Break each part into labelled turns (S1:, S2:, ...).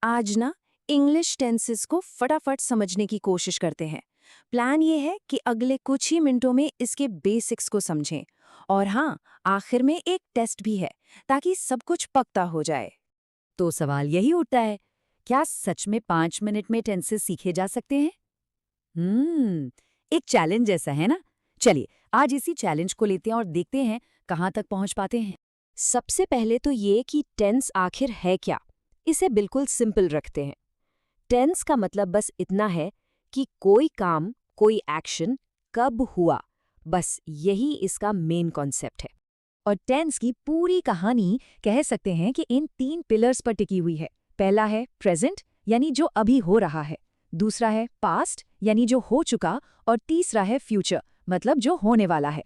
S1: आज ना English tenses को फटाफट समझने की कोशिश करते हैं। प्लान ये है कि अगले कुछ ही मिनटों में इसके बेसिक्स को समझें। और हाँ, आखिर में एक टेस्ट भी है ताकि सब कुछ पक्का हो जाए।
S2: तो सवाल यही उठता है, क्या सच में 5 मिनट में टेंसेस सीखे जा सकते हैं? एक चैलेंज जैसा है ना। चलिए, आज इसी चैलेंज को लेते हैं और देखते हैं कहाँ तक पहुँच पाते हैं।
S1: सबसे पहले तो ये कि टेंस आखिर है क्या, इसे बिल्कुल सिंपल रखते हैं। टेंस का मतलब बस इतना है कि कोई काम, कोई एक्शन कब हुआ, बस यही इसका मेन कॉन्सेप्ट है।
S2: और टेंस की पूरी कहानी कह सकते हैं कि इन 3 पिलर्स पर टिकी हुई है। पहला है प्रेजेंट, यानी जो अभी हो रहा है। दूसरा है पास्ट, यानी जो हो चुका। और तीसरा है फ्यूचर, मतलब जो होने वाला है।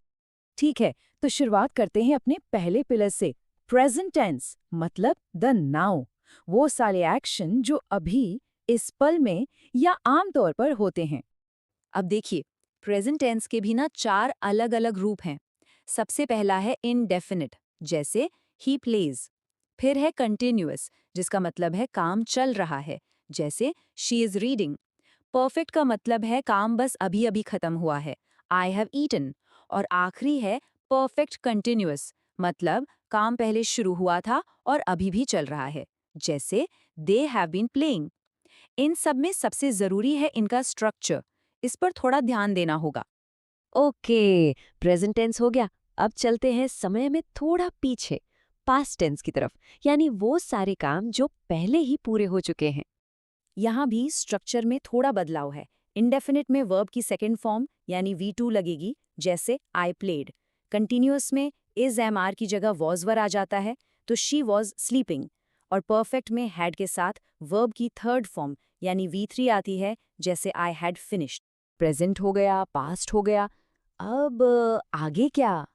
S2: ठीक है, तो शुरुआत करते हैं अपने पहले पिलर से। प्रेजेंट टेंस मतलब द नाउ, वो सारे एक्शन जो अभी, इस पल में या आमतौर पर होते हैं।
S1: अब देखिए, प्रेजेंट टेंस के भी ना 4 अलग-अलग रूप हैं। सबसे पहला है इनडेफिनिट, जैसे ही प्लेज। फिर है कंटिन्यूअस, जिसका मतलब है काम चल रहा है, जैसे शी इज रीडिंग। परफेक्ट का मतलब है काम बस अभी-अभी खत्म हुआ है, आई हैव ईटन। और आखिरी है परफेक्ट कंटिन्यूअस, मतलब काम पहले शुरू हुआ था और अभी भी चल रहा है, जैसे दे हैव बीन प्लेइंग। इन सब में सबसे जरूरी है इनका स्ट्रक्चर। इस पर थोड़ा ध्यान देना होगा।
S2: ओके, प्रेजेंट टेंस हो गया। अब चलते हैं समय में थोड़ा पीछे, पास्ट टेंस की तरफ, यानी वो सारे काम जो पहले ही पूरे हो चुके हैं।
S1: यहाँ भी स्ट्रक्चर में थोड़ा बदलाव है। इंडेफिनिट में वर्ब की सेकेंड फॉर्म यानी V2 लगेगी, जैसे आई प्लेड। कंटिन्यूअस में इज एम आर की जगह वॉज वर आ जाता है, तो शी वॉज स्लीपिंग। और परफेक्ट में हैड के साथ वर्ब की थर्ड फॉर्म यानी V3 आती है, जैसे आई हैड फिनिश्ड।
S2: प्रेजेंट हो गया, पास्ट हो गया। अब आगे क्या?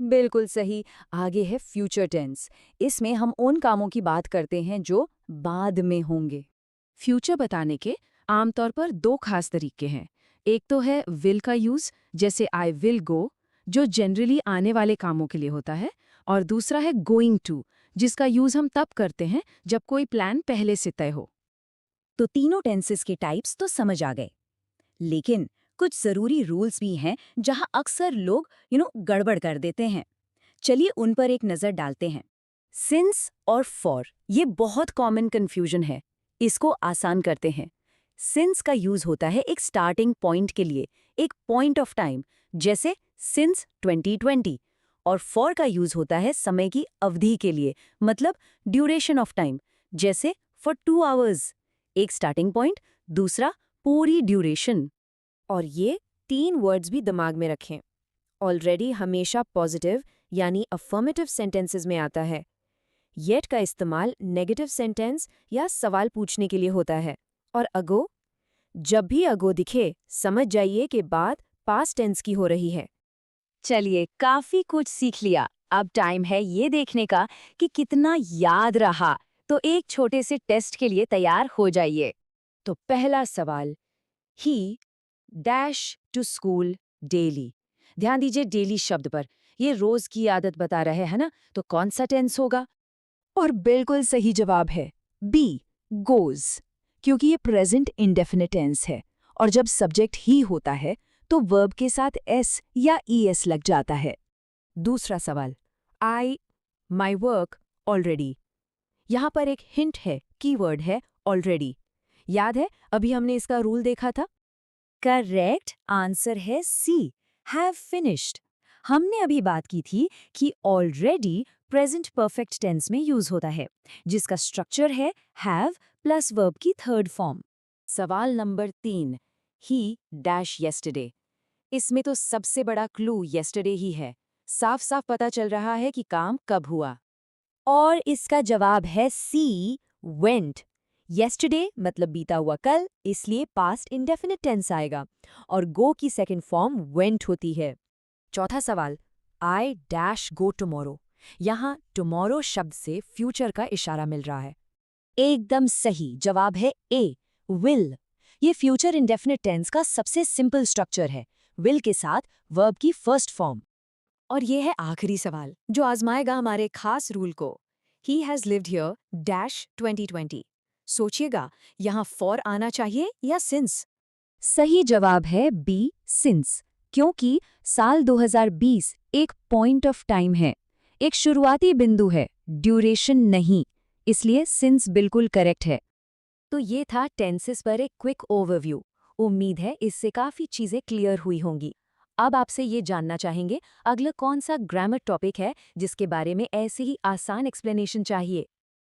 S1: बिल्कुल सही, आगे है फ्यूचर टेंस। इसमें हम उन कामों की बात करते हैं जो बाद में होंगे। फ्यूचर बताने के आमतौर पर 2 खास तरीके हैं। एक तो है विल का यूज, जैसे आई विल गो, जो जनरली आने वाले कामों के लिए होता है। और दूसरा है गोइंग टू, जिसका यूज हम तब करते हैं जब कोई प्लान पहले से तय हो।
S2: तो तीनों टेंसेस के टाइप्स तो समझ आ गए, लेकिन कुछ जरूरी रूल्स भी हैं जहां अक्सर लोग गड़बड़ कर देते हैं। चलिए उन पर एक नजर डालते हैं। सिंस और फॉर, ये बहुत कॉमन कंफ्यूजन है। इसको आसान करते हैं। सिंस का यूज होता है एक स्टार्टिंग पॉइंट के लिए, एक पॉइंट ऑफ टाइम, जैसे सिंस 2020। और फॉर का यूज होता है समय की अवधि के लिए, मतलब ड्यूरेशन ऑफ टाइम, जैसे फॉर 2 आवर्स। एक स्टार्टिंग पॉइंट, दूसरा पूरी ड्यूरेशन।
S1: और ये 3 वर्ड्स भी दिमाग में रखें। ऑलरेडी हमेशा पॉजिटिव यानी अफर्मेटिव सेंटेंसेस में आता है। येट का इस्तेमाल नेगेटिव सेंटेंस या सवाल पूछने के लिए होता है। और अगो, जब भी अगो दिखे, समझ जाइए कि बात पास्ट टेंस की हो रही है।
S2: चलिए, काफी कुछ सीख लिया। अब टाइम है ये देखने का कि कितना याद रहा। तो एक छोटे से टेस्ट के लिए तैयार हो जाइए।
S1: तो पहला सवाल, he dash to school daily. ध्यान दीजिए डेली शब्द पर, ये रोज की आदत बता रहे हैं ना, तो कौन सा टेंस होगा?
S2: और बिल्कुल सही जवाब है बी, गोज, क्योंकि ये प्रेजेंट इंडेफिनिट टेंस है। और जब सब्जेक्ट ही होता है तो वर्ब के साथ एस या ईएस लग जाता है।
S1: दूसरा सवाल, आई माई वर्क ऑलरेडी। यहाँ पर एक हिंट है, कीवर्ड है ऑलरेडी। याद है अभी हमने इसका रूल देखा था? करेक्ट आंसर है सी, हैव फिनिश्ड। हमने अभी बात की थी कि ऑलरेडी प्रेजेंट परफेक्ट टेंस में यूज होता है, जिसका स्ट्रक्चर है हैव प्लस वर्ब की थर्ड फॉर्म। सवाल नंबर 3, ही डैश येस्टरडे। इसमें तो सबसे बड़ा क्लू येस्टरडे ही है। साफ साफ पता चल रहा है कि काम कब हुआ। और इसका जवाब है सी, वेंट। येस्टरडे मतलब बीता हुआ कल, इसलिए पास्ट इंडेफिनिट टेंस आएगा। और गो की सेकंड फॉर्म वेंट होती है। चौथा सवाल, आई डैश गो टुमारो। यहाँ टुमारो शब्द से फ्यूचर का इशारा मिल रहा है। एकदम सही जवाब है ए, विल। ये फ्यूचर इंडेफिनिट टेंस का सबसे सिंपल स्ट्रक्चर है, विल के साथ वर्ब की फर्स्ट फॉर्म। और ये है आखिरी सवाल जो आजमाएगा हमारे खास रूल को। He has lived here dash 2020। सोचिएगा, यहाँ फॉर आना चाहिए या सिंस?
S2: सही जवाब है बी, सिंस, क्योंकि साल 2020 एक पॉइंट ऑफ टाइम है, एक शुरुआती बिंदु है, ड्यूरेशन नहीं, इसलिए सिंस बिल्कुल करेक्ट है।
S1: तो ये था टेंसेस पर एक क्विक ओवरव्यू। उम्मीद है इससे काफ़ी चीज़ें क्लियर हुई होंगी। अब आपसे ये जानना चाहेंगे, अगला कौन सा ग्रामर टॉपिक है जिसके बारे में ऐसे ही आसान एक्सप्लेनेशन चाहिए?